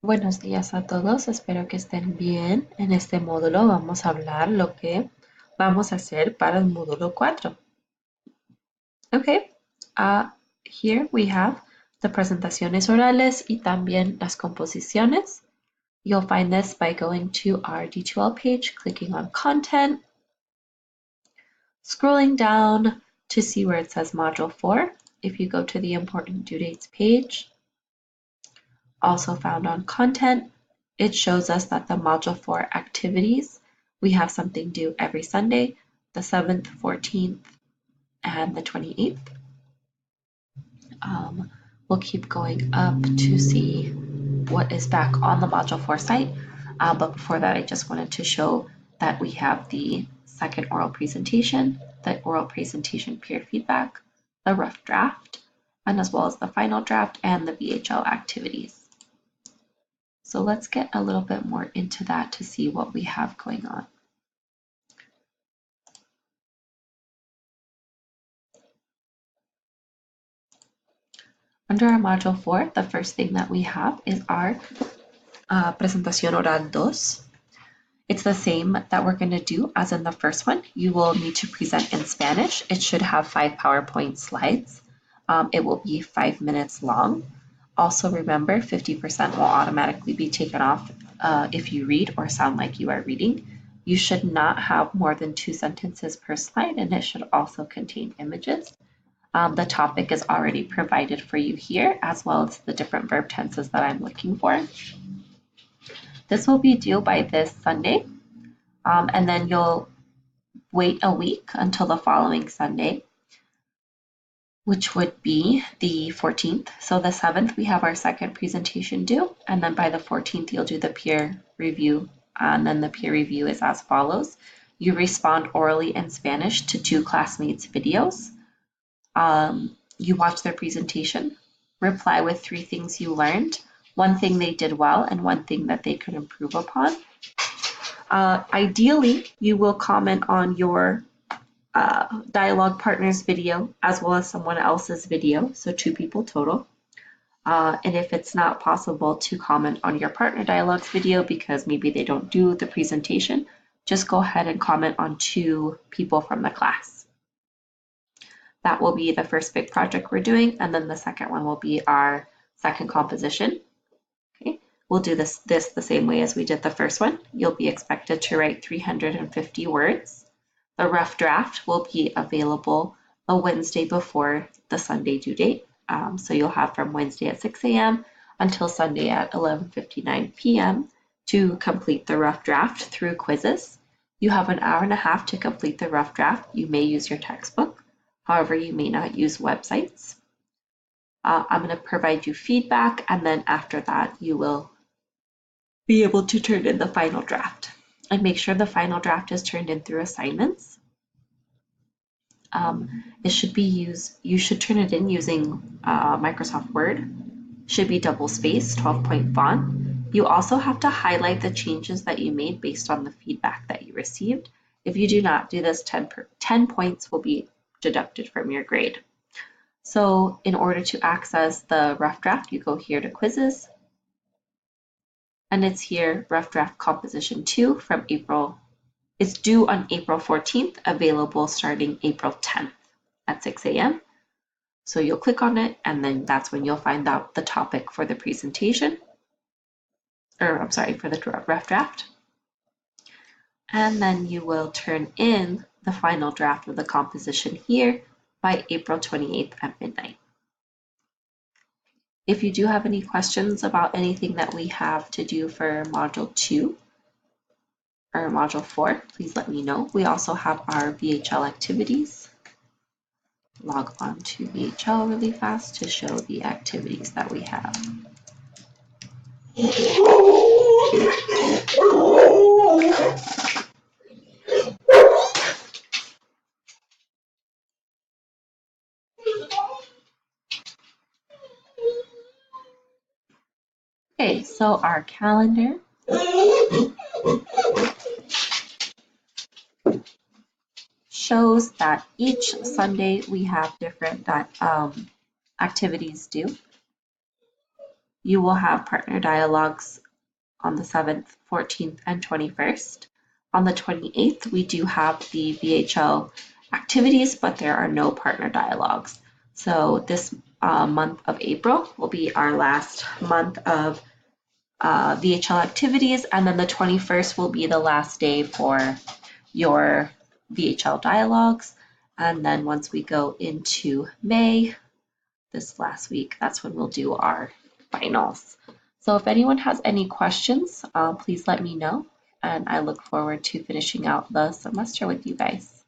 Buenos días a todos, espero que estén bien. En este módulo vamos a hablar lo que vamos a hacer para el módulo 4. Okay, here we have the presentaciones orales y también las composiciones. You'll find this by going to our D2L page, clicking on content, scrolling down to see where it says module 4. If you go to the important due dates page, also found on content, it shows us that the Module 4 activities, we have something due every Sunday, the 7th, 14th, and the 28th. We'll keep going up to see what is back on the Module 4 site. But before that, I just wanted to show that we have the second oral presentation, the oral presentation peer feedback, the rough draft, and as well as the final draft and the VHL activities. So let's get a little bit more into that to see what we have going on. Under our Module 4, the first thing that we have is our Presentación Oral 2. It's the same that we're going to do as in the first one. You will need to present in Spanish. It should have 5 PowerPoint slides. It will be 5 minutes long. Also remember, 50% will automatically be taken off if you read or sound like you are reading. You should not have more than 2 sentences per slide, and it should also contain images. The topic is already provided for you here, as well as the different verb tenses that I'm looking for. This will be due by this Sunday, and then you'll wait a week until the following Sunday, which would be the 14th. So the 7th, we have our second presentation due, and then by the 14th, you'll do the peer review, and then the peer review is as follows. You respond orally in Spanish to 2 classmates' videos. You watch their presentation, reply with 3 things you learned, 1 thing they did well, and 1 thing that they could improve upon. Ideally, you will comment on your dialogue partner's video as well as someone else's video, so 2 people total. And if it's not possible to comment on your partner dialogue's video because maybe they don't do the presentation, just go ahead and comment on 2 people from the class. That will be the first big project we're doing, and then the second one will be our second composition. Okay, we'll do this the same way as we did the first one. You'll be expected to write 350 words. The rough draft will be available a Wednesday before the Sunday due date. So you'll have from Wednesday at 6 a.m. until Sunday at 11:59 p.m. to complete the rough draft through quizzes. You have an hour and a half to complete the rough draft. You may use your textbook. However, you may not use websites. I'm going to provide you feedback, and then after that, you will be able to turn in the final draft. And make sure the final draft is turned in through assignments. It should be you should turn it in using Microsoft Word. Should be double spaced, 12-point font. You also have to highlight the changes that you made based on the feedback that you received. If you do not do this, 10 points will be deducted from your grade. So in order to access the rough draft, you go here to quizzes, and it's here, rough draft composition 2 from April. It's due on April 14th, available starting April 10th at 6 a.m. So you'll click on it, and then that's when you'll find out the topic for the presentation, or I'm sorry, for the rough draft. And then you will turn in the final draft of the composition here by April 28th at midnight. If you do have any questions about anything that we have to do for Module 2 or Module 4, please let me know. We also have our VHL activities. Log on to VHL really fast to show the activities that we have. Okay, so our calendar shows that each Sunday we have different activities due. You will have partner dialogues on the 7th, 14th, and 21st. On the 28th, we do have the VHL activities, but there are no partner dialogues. So this month of April will be our last month of VHL activities, and then the 21st will be the last day for your VHL dialogues. And then once we go into May, this last week, that's when we'll do our finals. So if anyone has any questions, please let me know. And I look forward to finishing out the semester with you guys.